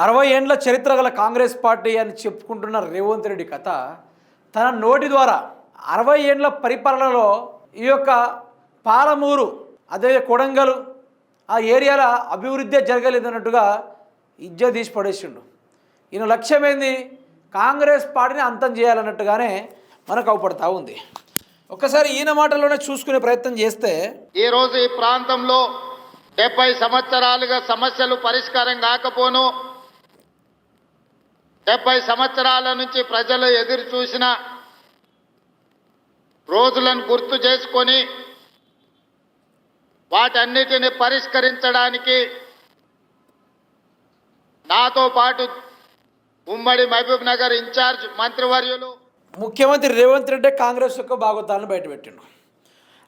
60 ఏండ్ల చరిత్ర గల కాంగ్రెస్ పార్టీ అని చెప్పుకుంటున్న రేవంత్ రెడ్డి కథ తన నోటి ద్వారా 60 ఏండ్ల పరిపాలనలో ఈ యొక్క పాలమూరు అదే కొడంగల్ ఆ ఏరియాల అభివృద్ధి జరగలేదన్నట్టుగా ఇజ్జ తీసి పడేసిండు. ఈయన లక్ష్యం ఏంది? కాంగ్రెస్ పార్టీని అంతం చేయాలన్నట్టుగానే మనకు అవపడతా ఉంది. ఒక్కసారి ఈయన మాటల్లోనే చూసుకునే ప్రయత్నం చేస్తే, ఈరోజు ఈ ప్రాంతంలో 70 సంవత్సరాలుగా సమస్యలు పరిష్కారం కాకపోను, 70 సంవత్సరాల నుంచి ప్రజలు ఎదురు చూసిన రోజులను గుర్తు చేసుకొని వాటన్నిటిని పరిష్కరించడానికి నాతో పాటు ఉమ్మడి మహబూబ్ నగర్ ఇన్ఛార్జ్ మంత్రివర్యులు ముఖ్యమంత్రి రేవంత్ రెడ్డి కాంగ్రెస్ యొక్క భాగవతాలను బయటపెట్టిండు.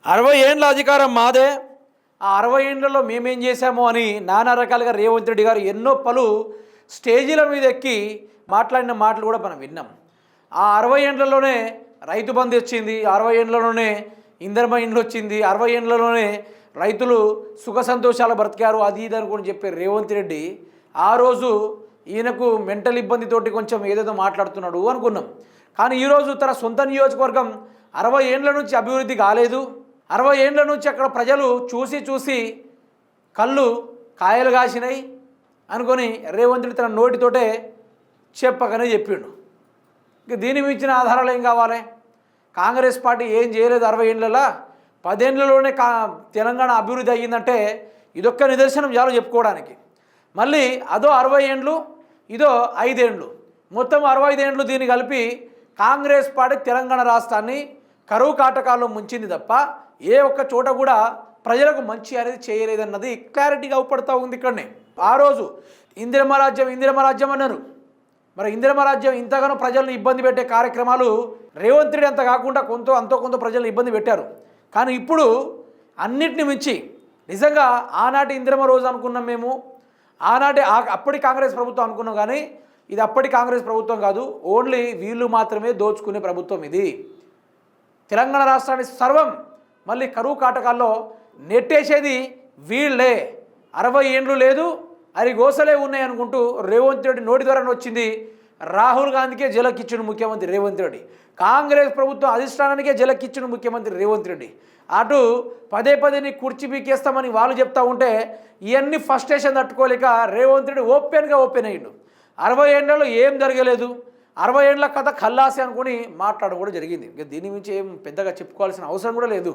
60 ఏండ్ల అధికారం మాదే, ఆ 60 ఏండ్లలో మేమేం చేశామో అని నానా రకాలుగా రేవంత్ రెడ్డి గారు ఎన్నో పలు స్టేజీల మీద ఎక్కి మాట్లాడిన మాటలు కూడా మనం విన్నాం. ఆ 60 ఏండ్లలోనే రైతు బంధు వచ్చింది, 60 ఏండ్లలోనే ఇందిరమ్మ ఇండ్లు వచ్చింది, 60 ఏండ్లలోనే రైతులు సుఖ సంతోషాలు బ్రతికారు, అది ఇది అనుకుని చెప్పే రేవంత్ రెడ్డి ఆ రోజు ఈయనకు మెంటల్ ఇబ్బందితోటి కొంచెం ఏదేదో మాట్లాడుతున్నాడు అనుకున్నాం. కానీ ఈరోజు తన సొంత నియోజకవర్గం 60 ఏండ్ల నుంచి అభివృద్ధి కాలేదు, 60 ఏండ్ల నుంచి అక్కడ ప్రజలు చూసి చూసి కళ్ళు కాయలు కాసినాయి అనుకొని రేవంత్ రెడ్డి తన నోటితోటే చెప్పకనే చెప్పిండు. ఇంక దీని మించిన ఆధారాలు ఏం కావాలి? కాంగ్రెస్ పార్టీ ఏం చేయలేదు 60 ఏండ్లలో, 10 ఏండ్లలోనే తెలంగాణ అభివృద్ధి అయ్యిందంటే ఇదొక్క నిదర్శనం చాలు చెప్పుకోవడానికి. మళ్ళీ అదో 60 ఏండ్లు, ఇదో 5 ఏండ్లు, మొత్తం 65 ఏండ్లు దీన్ని కలిపి కాంగ్రెస్ పార్టీ తెలంగాణ రాష్ట్రాన్ని కరువు కాటకాల్లో ముంచింది తప్ప ఏ ఒక్క చోట కూడా ప్రజలకు మంచి అనేది చేయలేదన్నది క్లారిటీగా అవపడతా ఉంది. ఇక్కడనే ఆ రోజు ఇందిరమ్మ రాజ్యం అన్నారు. మరి ఇందిరమ్మ రాజ్యం ఇంతగానో ప్రజలను ఇబ్బంది పెట్టే కార్యక్రమాలు రేవంత్ రెడ్డి అంత కాకుండా కొంత ప్రజలను ఇబ్బంది పెట్టారు. కానీ ఇప్పుడు అన్నిటిని మించి నిజంగా ఆనాటి ఇందిరమ్మ రోజు అనుకున్నాం మేము, ఆనాటి అప్పటి కాంగ్రెస్ ప్రభుత్వం అనుకున్నాం. కానీ ఇది అప్పటి కాంగ్రెస్ ప్రభుత్వం కాదు, ఓన్లీ వీళ్ళు మాత్రమే దోచుకునే ప్రభుత్వం ఇది. తెలంగాణ రాష్ట్రాన్ని సర్వం మళ్ళీ కరువు కాటకాల్లో నెట్టేసేది వీళ్ళే. 60 ఏండ్లు లేదు, అది గోసలే ఉన్నాయి అనుకుంటూ రేవంత్ రెడ్డి నోటి ద్వారానే వచ్చింది. రాహుల్ గాంధీకే జలకిచ్చిన ముఖ్యమంత్రి రేవంత్ రెడ్డి, కాంగ్రెస్ ప్రభుత్వం అధిష్టానానికే జలకిచ్చిన ముఖ్యమంత్రి రేవంత్ రెడ్డి. అటు పదే నీ కుర్చీ పీకేస్తామని వాళ్ళు చెప్తా ఉంటే ఇవన్నీ ఫస్ట్రేషన్ తట్టుకోలేక రేవంత్ రెడ్డి ఓపెన్ అయ్యిండు. 60 ఏండ్లలో ఏం జరగలేదు, 60 ఏండ్ల కథ ఖల్లాసి అనుకుని మాట్లాడడం కూడా జరిగింది. ఇక దీని నుంచి ఏం పెద్దగా చెప్పుకోవాల్సిన అవసరం కూడా లేదు.